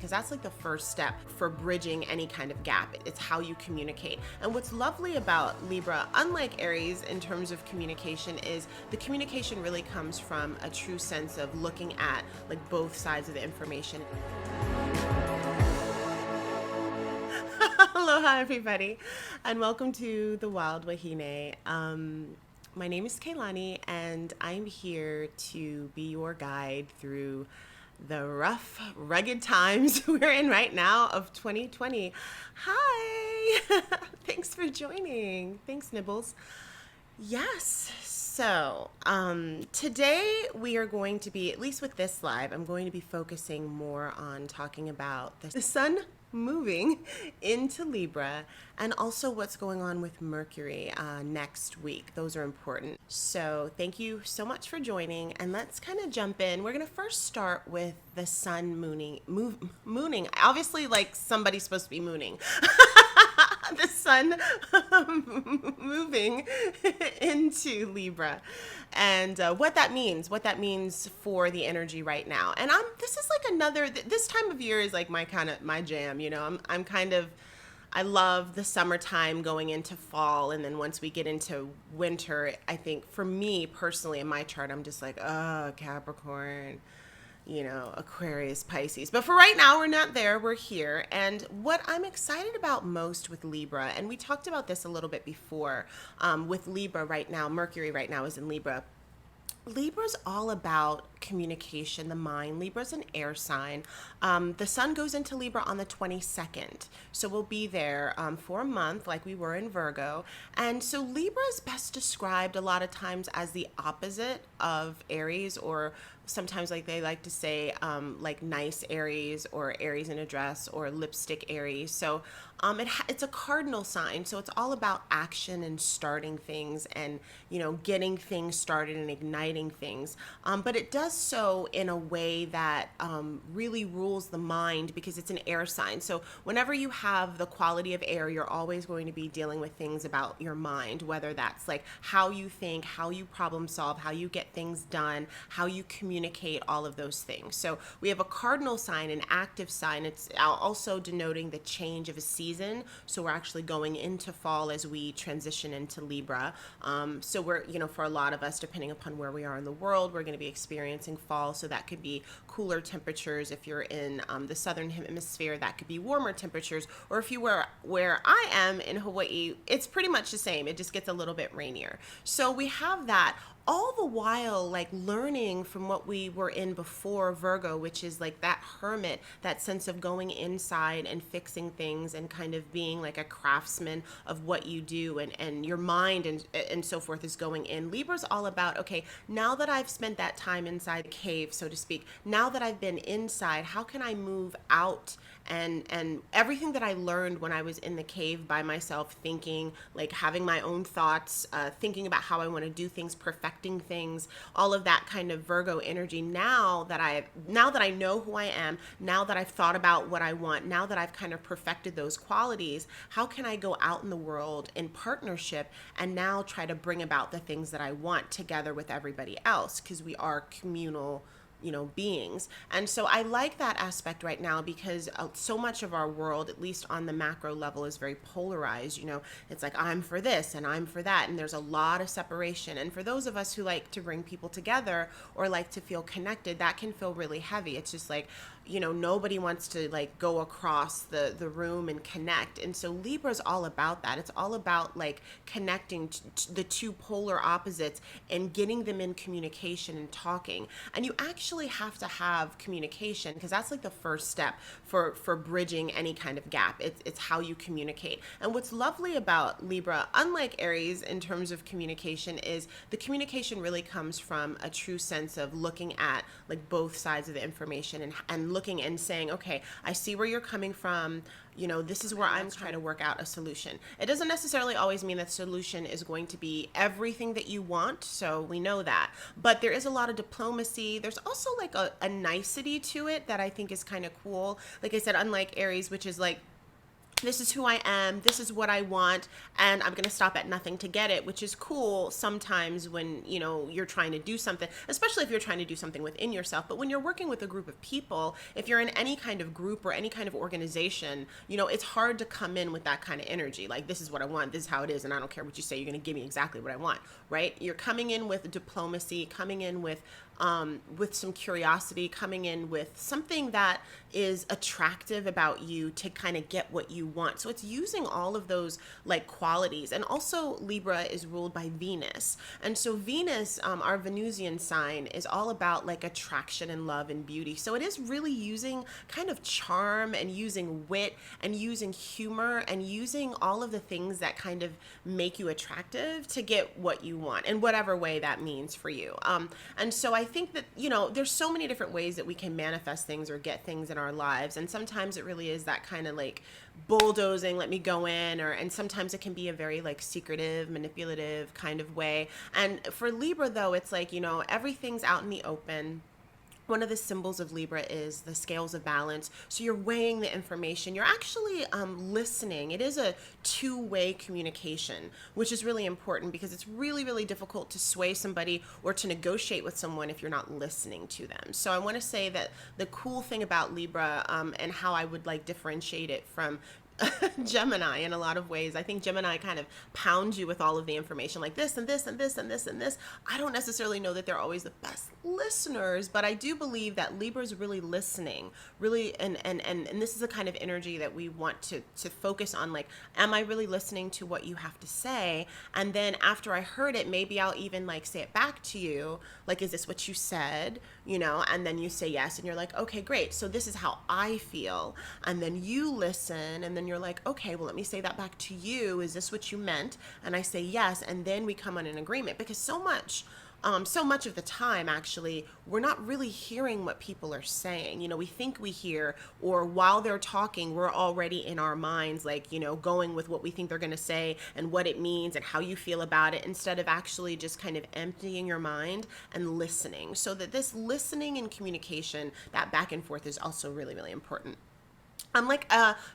because that's like the first step for bridging any kind of gap. It's how you communicate. And what's lovely about Libra, unlike Aries in terms of communication, is the communication really comes from a true sense of looking at like both sides of the information. Aloha everybody, and welcome to the Wild Wahine. My name is Kaylani, and I'm here to be your guide through the rough, rugged times we're in right now of 2020. Hi! Thanks for joining. Thanks, Nibbles. Yes, so today we are going to be, at least with this live, I'm going to be focusing more on talking about the sun moving into Libra and also what's going on with Mercury next week. Those are important. So thank you so much for joining, and let's kind of jump in. We're going to first start with the sun mooning. Obviously, like somebody's supposed to be mooning. The sun moving into Libra, and what that means for the energy right now. And this is like this time of year is like my jam, you know. I love the summertime going into fall, and then once we get into winter, I think for me personally in my chart, I'm just like, oh, Capricorn, you know, Aquarius, Pisces. But for right now, we're not there. We're here. And what I'm excited about most with Libra, and we talked about this a little bit before, with Libra right now, Mercury right now is in Libra. Libra's all about communication, the mind. Libra's an air sign. The sun goes into Libra on the 22nd. So we'll be there for a month like we were in Virgo. And so Libra is best described a lot of times as the opposite of Aries, or sometimes like they like to say like nice Aries or Aries in a dress or lipstick Aries. So it's a cardinal sign. So it's all about action and starting things and, you know, getting things started and igniting things. But it does so in a way that really rules the mind because it's an air sign. So whenever you have the quality of air, you're always going to be dealing with things about your mind, whether that's like how you think, how you problem solve, how you get things done, how you communicate, all of those things. So we have a cardinal sign, an active sign. It's also denoting the change of a season. So we're actually going into fall as we transition into Libra. So we're, you know, for a lot of us, depending upon where we are in the world, we're going to be experiencing fall. So that could be cooler temperatures. If you're in the southern hemisphere, that could be warmer temperatures. Or if you were where I am in Hawaii, it's pretty much the same. It just gets a little bit rainier. So we have that, all the while like learning from what we were in before Virgo, which is like that hermit, that sense of going inside and fixing things and kind of being like a craftsman of what you do, and your mind and so forth is going in. Libra's all about, okay, now that I've spent that time inside the cave, so to speak, now that I've been inside, how can I move out and everything that I learned when I was in the cave by myself, thinking, like having my own thoughts, thinking about how I want to do things, perfecting things, all of that kind of Virgo energy. Now that I know who I am, now that I've thought about what I want, now that I've kind of perfected those qualities, how can I go out in the world in partnership and now try to bring about the things that I want together with everybody else, because we are communal, you know, beings. And so I like that aspect right now because so much of our world, at least on the macro level, is very polarized. You know, it's like I'm for this and I'm for that, and there's a lot of separation. And for those of us who like to bring people together or like to feel connected, that can feel really heavy. It's just like, you know, nobody wants to like go across the room and connect. And so Libra's all about that. It's all about like connecting the two polar opposites and getting them in communication and talking. And you actually have to have communication because that's like the first step for bridging any kind of gap. It's how you communicate. And what's lovely about Libra, unlike Aries in terms of communication, is the communication really comes from a true sense of looking at like both sides of the information and looking and saying, okay, I see where you're coming from. You know, this is where I'm trying to work out a solution. It doesn't necessarily always mean that the solution is going to be everything that you want. So we know that. But there is a lot of diplomacy. There's also like a nicety to it that I think is kind of cool. Like I said, unlike Aries, which is like this is who I am, this is what I want, and I'm going to stop at nothing to get it, which is cool sometimes when, you know, you're trying to do something, especially if you're trying to do something within yourself. But when you're working with a group of people, if you're in any kind of group or any kind of organization, you know, it's hard to come in with that kind of energy. Like, this is what I want, this is how it is, and I don't care what you say, you're going to give me exactly what I want, right? You're coming in with diplomacy, coming in with some curiosity, coming in with something that is attractive about you to kind of get what you want. So it's using all of those like qualities. And also Libra is ruled by Venus. And so Venus, our Venusian sign, is all about like attraction and love and beauty. So it is really using kind of charm and using wit and using humor and using all of the things that kind of make you attractive to get what you want in whatever way that means for you. And so I think that, you know, there's so many different ways that we can manifest things or get things in our lives. And sometimes it really is that kind of like bulldozing, let me go in, and sometimes it can be a very like secretive, manipulative kind of way. And for Libra though, it's like, you know, everything's out in the open. One of the symbols of Libra is the scales of balance. So you're weighing the information. You're actually listening. It is a two-way communication, which is really important because it's really, really difficult to sway somebody or to negotiate with someone if you're not listening to them. So I want to say that the cool thing about Libra and how I would like differentiate it from Gemini in a lot of ways. I think Gemini kind of pounds you with all of the information like this and this and this and this and this. I don't necessarily know that they're always the best listeners, but I do believe that Libra is really listening, really, and this is the kind of energy that we want to focus on. Like, am I really listening to what you have to say? And then after I heard it, maybe I'll even like say it back to you. Like, is this what you said? You know, and then you say yes, and you're like, okay, great. So this is how I feel. And then you listen, and then you're like, okay, well, let me say that back to you. Is this what you meant? And I say yes, and then we come on an agreement, because so much of the time, actually, we're not really hearing what people are saying. You know, we think we hear, or while they're talking, we're already in our minds, like, you know, going with what we think they're going to say and what it means and how you feel about it, instead of actually just kind of emptying your mind and listening. So that this listening and communication, that back and forth, is also really, really important.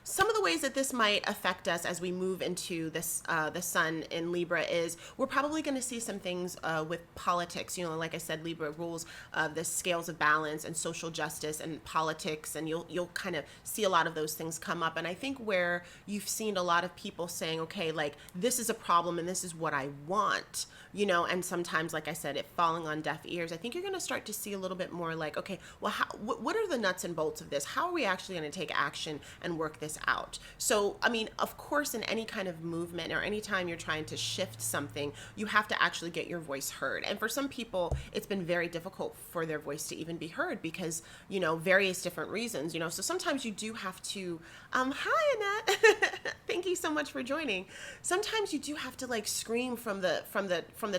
Some of the ways that this might affect us as we move into this, the sun in Libra, is we're probably going to see some things with politics. You know, like I said, Libra rules the scales of balance and social justice and politics, and you'll kind of see a lot of those things come up. And I think where you've seen a lot of people saying, okay, like, this is a problem and this is what I want, you know, and sometimes, like I said, it falling on deaf ears. I think you're going to start to see a little bit more like, okay, well, what are the nuts and bolts of this? How are we actually going to take action and work this out? So, I mean, of course, in any kind of movement or anytime you're trying to shift something, you have to actually get your voice heard. And for some people, it's been very difficult for their voice to even be heard because, you know, various different reasons, you know. So sometimes you do have to, hi, Annette. Thank you so much for joining. Sometimes you do have to like scream from the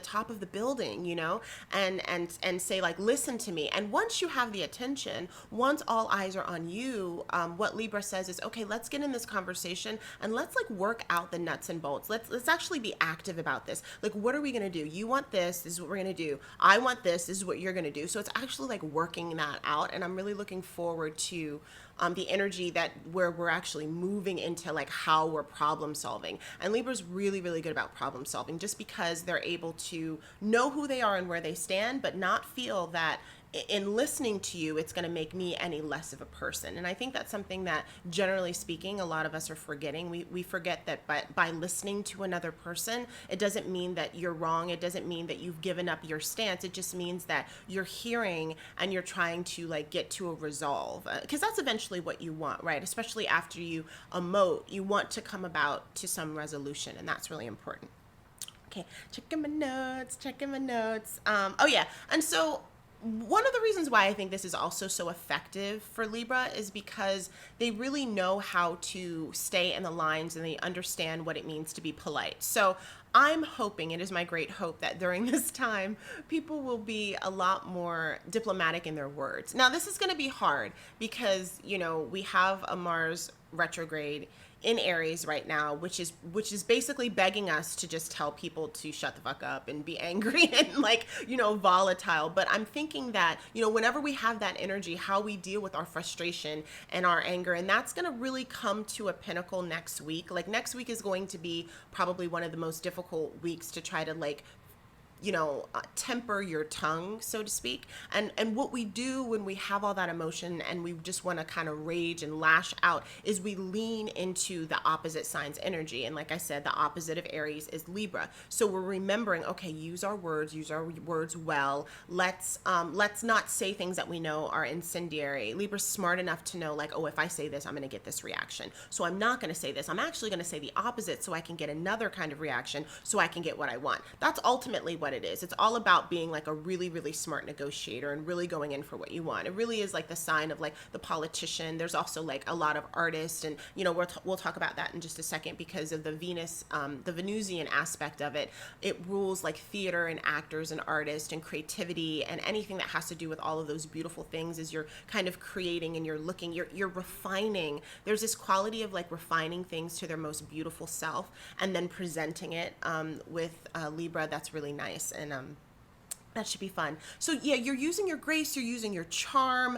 top of the building, you know, and say like, listen to me. And once you have the attention, once all eyes are on you, what Libra says is, okay, let's get in this conversation and let's like work out the nuts and bolts. Let's actually be active about this. Like, what are we going to do? You want this is what we're going to do. I want this is what you're going to do. So it's actually like working that out. And I'm really looking forward to the energy that where we're actually moving into like how we're problem solving. And Libra's really, really good about problem solving, just because they're able to know who they are and where they stand, but not feel that in listening to you, it's going to make me any less of a person. And I think that's something that, generally speaking, a lot of us are forgetting. We forget that by listening to another person, it doesn't mean that you're wrong. It doesn't mean that you've given up your stance. It just means that you're hearing and you're trying to like get to a resolve, because that's eventually what you want, right? Especially after you emote, you want to come about to some resolution, and that's really important. Okay, checking my notes. Oh yeah, and so one of the reasons why I think this is also so effective for Libra is because they really know how to stay in the lines and they understand what it means to be polite. So I'm hoping, it is my great hope, that during this time, people will be a lot more diplomatic in their words. Now, this is going to be hard because, you know, we have a Mars retrograde in Aries right now, which is basically begging us to just tell people to shut the fuck up and be angry and like, volatile. But I'm thinking that, whenever we have that energy, how we deal with our frustration and our anger, and that's going to really come to a pinnacle next week. Like next week is going to be probably one of the most difficult weeks to try to like temper your tongue, so to speak. And what we do when we have all that emotion and we just want to kind of rage and lash out is we lean into the opposite sign's energy. And like I said, the opposite of Aries is Libra. So we're remembering, okay, use our words well. Let's not say things that we know are incendiary. Libra's smart enough to know like, oh, if I say this, I'm going to get this reaction. So I'm not going to say this. I'm actually going to say the opposite so I can get another kind of reaction so I can get what I want. That's ultimately what it is. It's all about being like a really, really smart negotiator and really going in for what you want. It really is like the sign of like the politician. There's also like a lot of artists, and we'll talk about that in just a second because of the Venus, the Venusian aspect of it. It rules like theater and actors and artists and creativity and anything that has to do with all of those beautiful things. Is you're kind of creating and you're looking, you're refining. There's this quality of like refining things to their most beautiful self and then presenting it with Libra. That's really nice. And that should be fun. So yeah, you're using your grace, you're using your charm,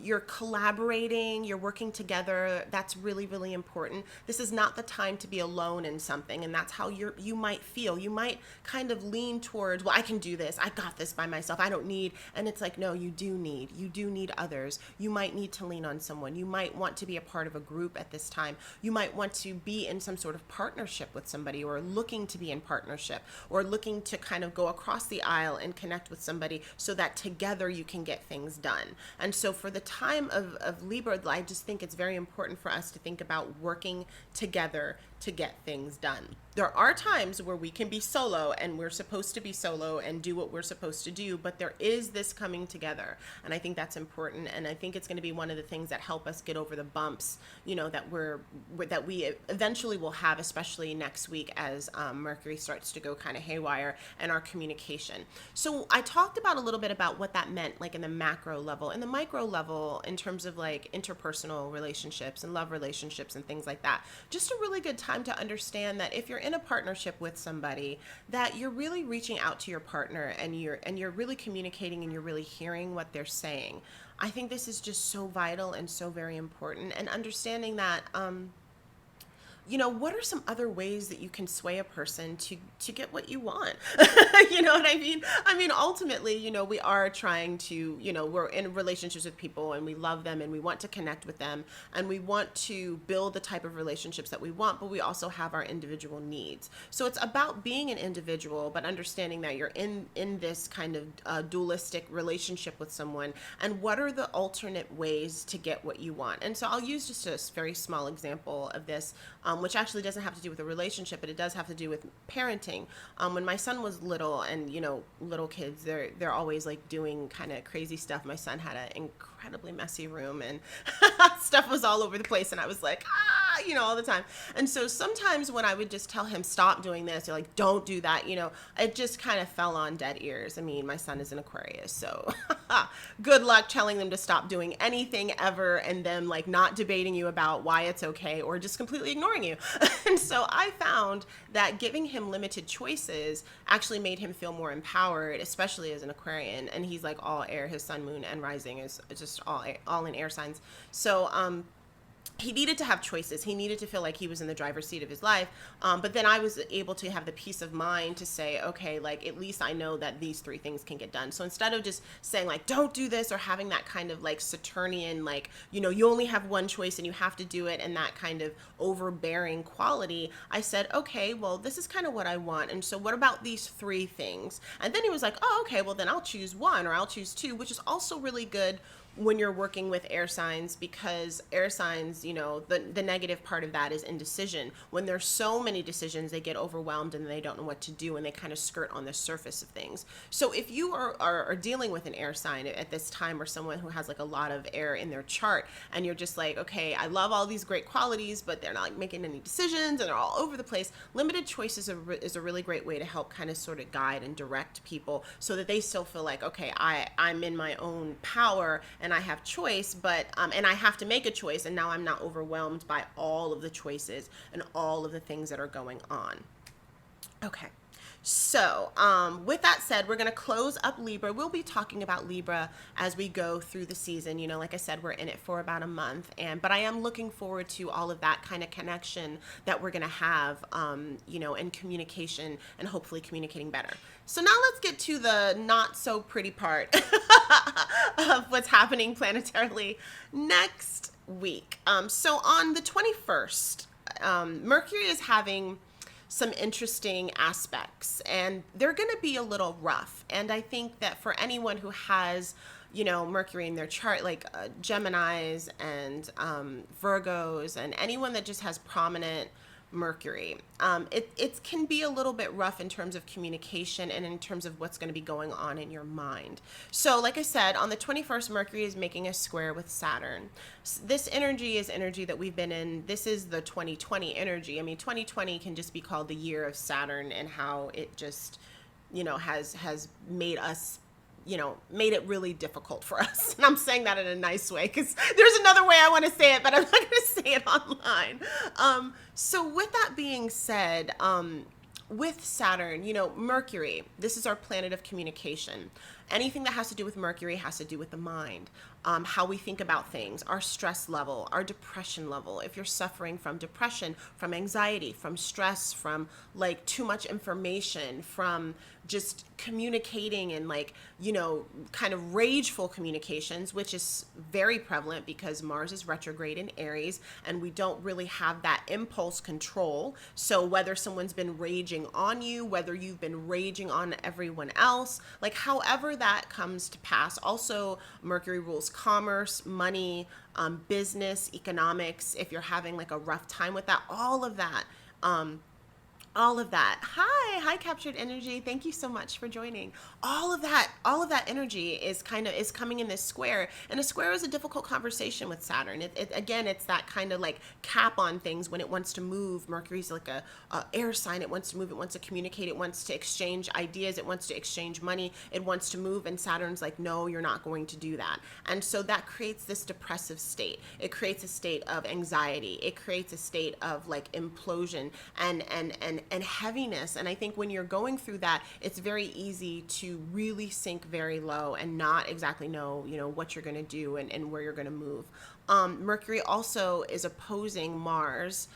you're collaborating, you're working together. That's really, really important. This is not the time to be alone in something, and that's how you might feel. You might kind of lean towards, well, I can do this. I got this by myself. I don't need, and it's like, no, you do need others. You might need to lean on someone. You might want to be a part of a group at this time. You might want to be in some sort of partnership with somebody, or looking to be in partnership, or looking to kind of go across the aisle and connect with somebody so that together you can get things done. And so for the time of Libra, I just think it's very important for us to think about working together to get things done. There are times where we can be solo and we're supposed to be solo and do what we're supposed to do, but there is this coming together. And I think that's important. And I think it's going to be one of the things that help us get over the bumps, that we eventually will have, especially next week as Mercury starts to go kind of haywire and our communication. So I talked about a little bit about what that meant, like in the macro level, in the micro level, in terms of like interpersonal relationships and love relationships and things like that. Just a really good time to understand that if you're in a partnership with somebody, that you're really reaching out to your partner and you're really communicating and you're really hearing what they're saying. I think this is just so vital and so very important, and understanding that what are some other ways that you can sway a person to get what you want? You know what I mean? I mean, ultimately, we are trying to, we're in relationships with people and we love them and we want to connect with them and we want to build the type of relationships that we want, but we also have our individual needs. So it's about being an individual, but understanding that you're in this kind of dualistic relationship with someone, and what are the alternate ways to get what you want? And so I'll use just a very small example of this, which actually doesn't have to do with a relationship, but it does have to do with parenting. When my son was little, and little kids, they're always like doing kind of crazy stuff. My son had an incredibly messy room and stuff was all over the place, and I was like, all the time. And so sometimes when I would just tell him, stop doing this, you're like, don't do that, it just kind of fell on dead ears. I mean, my son is an Aquarius, so good luck telling them to stop doing anything ever and them like not debating you about why it's okay or just completely ignoring you. And so I found that giving him limited choices actually made him feel more empowered, especially as an Aquarian. And he's like all air. His sun, moon, and rising is just all in air signs. So he needed to have choices. He needed to feel like he was in the driver's seat of his life. But then I was able to have the peace of mind to say, okay, like at least I know that these three things can get done. So instead of just saying like, don't do this, or having that kind of like Saturnian, like, you only have one choice and you have to do it, and that kind of overbearing quality, I said, okay, well, this is kind of what I want. And so what about these three things? And then he was like, oh, okay, well then I'll choose one or I'll choose two, which is also really good when you're working with air signs, because air signs, the negative part of that is indecision. When there's so many decisions, they get overwhelmed and they don't know what to do, and they kind of skirt on the surface of things. So if you are dealing with an air sign at this time, or someone who has like a lot of air in their chart, and you're just like, okay, I love all these great qualities, but they're not like making any decisions and they're all over the place. Limited choice is a really great way to help kind of sort of guide and direct people so that they still feel like, okay, I'm in my own power and and I have choice, but and I have to make a choice, and now I'm not overwhelmed by all of the choices and all of the things that are going on. Okay. So, with that said, we're going to close up Libra. We'll be talking about Libra as we go through the season. You know, like I said, we're in it for about a month, but I am looking forward to all of that kind of connection that we're going to have, you know, and communication, and hopefully communicating better. So now let's get to the not so pretty part of what's happening planetarily next week. So on the 21st, Mercury is having some interesting aspects, and they're going to be a little rough. And I think that for anyone who has, you know, Mercury in their chart, like Geminis and Virgos, and anyone that just has prominent Mercury, it can be a little bit rough in terms of communication and in terms of what's going to be going on in your mind. So like I said, on the 21st, Mercury is making a square with Saturn. This energy is energy that we've been in. This is the 2020 energy. I mean, 2020 can just be called the year of Saturn, and how it just, you know, has made us, you know, made it really difficult for us. And I'm saying that in a nice way, because there's another way I want to say it, but I'm not going to say it online. So with that being said, with Saturn, you know, Mercury, this is our planet of communication. Anything that has to do with Mercury has to do with the mind, how we think about things, our stress level, our depression level. If you're suffering from depression, from anxiety, from stress, from like too much information, from just communicating and like, you know, kind of rageful communications, which is very prevalent because Mars is retrograde in Aries, and we don't really have that impulse control. So whether someone's been raging on you, whether you've been raging on everyone else, like however that comes to pass. Also, Mercury rules commerce, money, business, economics. If you're having like a rough time with that, all of that. Hi, Captured Energy. Thank you so much for joining. All of that energy is coming in this square, and a square is a difficult conversation with Saturn. Again, it's that kind of like cap on things when it wants to move. Mercury's like a air sign. It wants to move. It wants to communicate. It wants to exchange ideas. It wants to exchange money. It wants to move, and Saturn's like, no, you're not going to do that. And so that creates this depressive state. It creates a state of anxiety. It creates a state of like implosion and heaviness. And I think when you're going through that, it's very easy to really sink very low and not exactly know, you know, what you're going to do and where you're going to move. Mercury also is opposing Mars,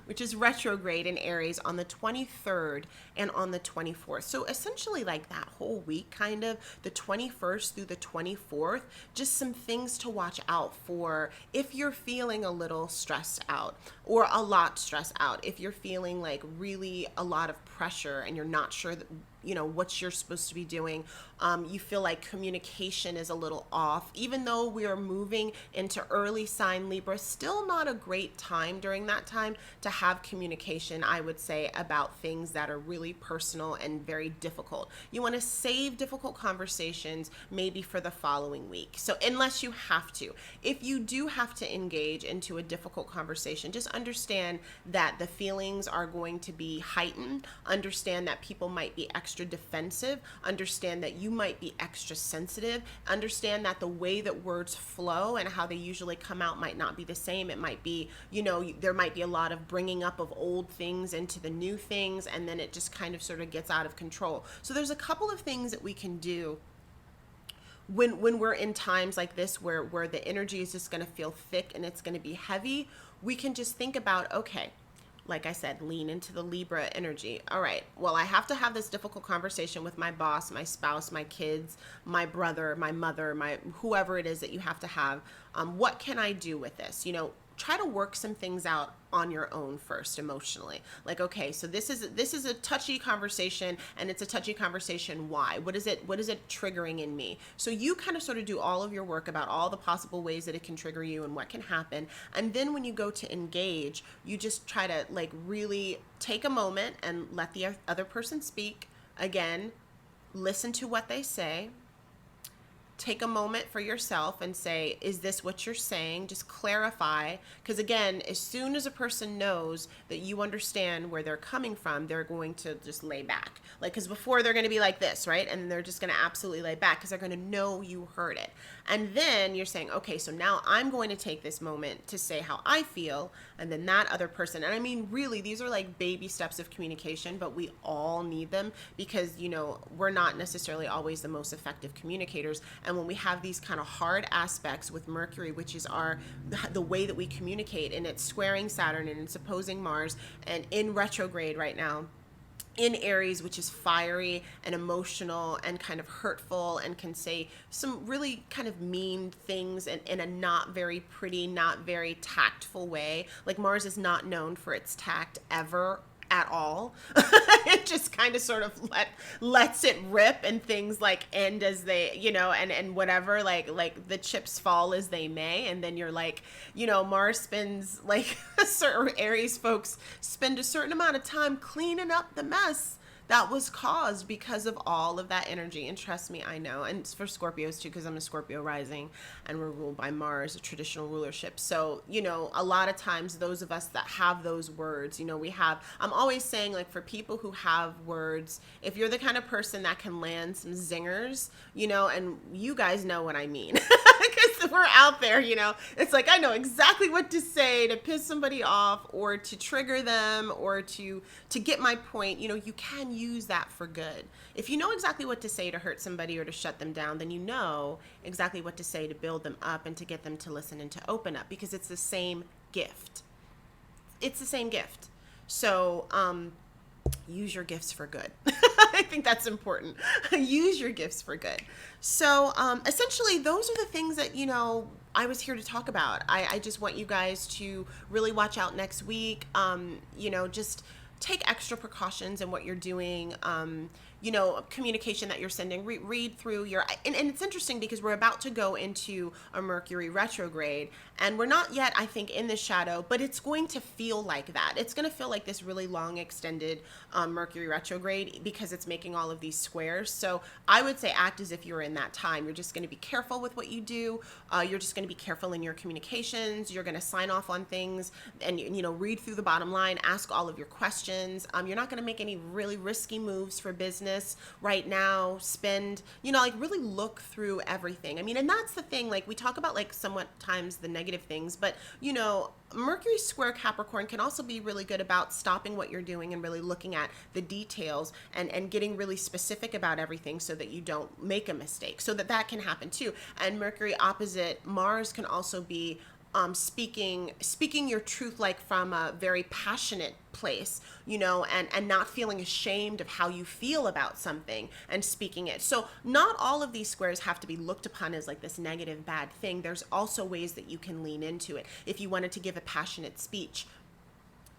which is retrograde in Aries on the 23rd and on the 24th. So essentially like that whole week, kind of the 21st through the 24th, just some things to watch out for if you're feeling a little stressed out or a lot stressed out. If you're feeling like really a lot of pressure and you're not sure that, you know, what you're supposed to be doing. You feel like communication is a little off, even though we are moving into early sign Libra. Still not a great time during that time to have communication, I would say, about things that are really personal and very difficult. You want to save difficult conversations maybe for the following week. So unless you have to, if you do have to engage into a difficult conversation, just understand that the feelings are going to be heightened. Understand that people might be extra defensive. Understand that you might be extra sensitive. Understand that the way that words flow and how they usually come out might not be the same. It might be, you know, there might be a lot of bringing up of old things into the new things, and then it just kind of sort of gets out of control. So there's a couple of things that we can do when we're in times like this where the energy is just going to feel thick and it's going to be heavy. We can just think about, okay, like I said, lean into the Libra energy. All right, well, I have to have this difficult conversation with my boss, my spouse, my kids, my brother, my mother, my whoever it is that you have to have. What can I do with this? You know, try to work some things out on your own first emotionally. Like, okay, so this is a touchy conversation, and it's a touchy conversation. Why? What is it triggering in me? So you kind of sort of do all of your work about all the possible ways that it can trigger you and what can happen. And then when you go to engage, you just try to like really take a moment and let the other person speak. Again, listen to what they say. take a moment for yourself and say, is this what you're saying? Just clarify. Because again, as soon as a person knows that you understand where they're coming from, they're going to just lay back. Like, because before they're going to be like this, right? And they're just going to absolutely lay back because they're going to know you heard it. And then you're saying, okay, so now I'm going to take this moment to say how I feel. And then that other person, and I mean, really, these are like baby steps of communication, but we all need them because, you know, we're not necessarily always the most effective communicators. And when we have these kind of hard aspects with Mercury, which is the way that we communicate, and it's squaring Saturn and it's opposing Mars and in retrograde right now in Aries, which is fiery and emotional and kind of hurtful and can say some really kind of mean things in a not very pretty, not very tactful way. Like Mars is not known for its tact ever at all. It just kind of sort of lets it rip, and things like end as they, you know, and whatever, like the chips fall as they may. And then you're like, you know, Mars spends like certain Aries folks spend a certain amount of time cleaning up the mess that was caused because of all of that energy. And trust me, I know. And it's for Scorpios too, because I'm a Scorpio rising and we're ruled by Mars, a traditional rulership. So, you know, a lot of times those of us that have those words, you know, I'm always saying, like, for people who have words, if you're the kind of person that can land some zingers, you know, and you guys know what I mean. Because we're out there, you know, it's like, I know exactly what to say to piss somebody off or to trigger them or to get my point. You know, you can use that for good. If you know exactly what to say to hurt somebody or to shut them down, then you know exactly what to say to build them up and to get them to listen and to open up, because it's the same gift. It's the same gift. So, use your gifts for good. I think that's important. Use your gifts for good. So essentially, those are the things that, you know, I was here to talk about. I just want you guys to really watch out next week. You know, just take extra precautions in what you're doing. You know, communication that you're sending, read through your, and it's interesting because we're about to go into a Mercury retrograde, and we're not yet, I think, in the shadow, but it's going to feel like that. It's going to feel like this really long extended Mercury retrograde because it's making all of these squares. So I would say act as if you're in that time. You're just going to be careful with what you do. You're just going to be careful in your communications. You're going to sign off on things and, you know, read through the bottom line, ask all of your questions. You're not going to make any really risky moves for business right now. Spend, you know, like, really look through everything. I mean, and that's the thing, like, we talk about, like, somewhat times the negative things, but, you know, Mercury square Capricorn can also be really good about stopping what you're doing and really looking at the details and getting really specific about everything so that you don't make a mistake, so that can happen too. And Mercury opposite Mars can also be speaking your truth, like from a very passionate place, you know, and not feeling ashamed of how you feel about something and speaking it. So not all of these squares have to be looked upon as like this negative, bad thing. There's also ways that you can lean into it. If you wanted to give a passionate speech,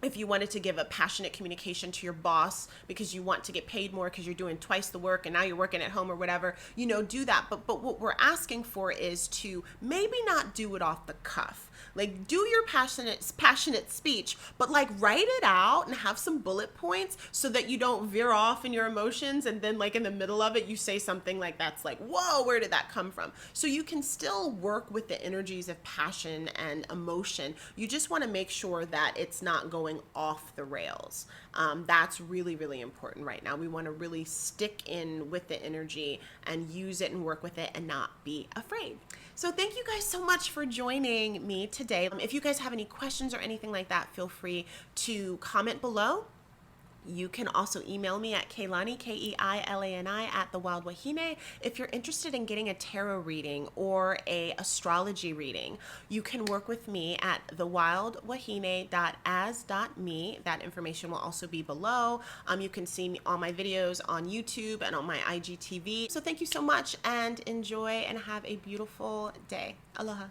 if you wanted to give a passionate communication to your boss because you want to get paid more because you're doing twice the work and now you're working at home or whatever, you know, do that. But what we're asking for is to maybe not do it off the cuff. Like, do your passionate speech, but like write it out and have some bullet points so that you don't veer off in your emotions. And then like in the middle of it, you say something like that's like, whoa, where did that come from? So you can still work with the energies of passion and emotion. You just want to make sure that it's not going off the rails. That's really, really important right now. We want to really stick in with the energy and use it and work with it and not be afraid. So thank you guys so much for joining me today. If you guys have any questions or anything like that, feel free to comment below. You can also email me at Keilani, Keilani, at thewildwahine. If you're interested in getting a tarot reading or a astrology reading, you can work with me at thewildwahine.as.me. That information will also be below. You can see all my videos on YouTube and on my IGTV. So thank you so much, and enjoy and have a beautiful day. Aloha.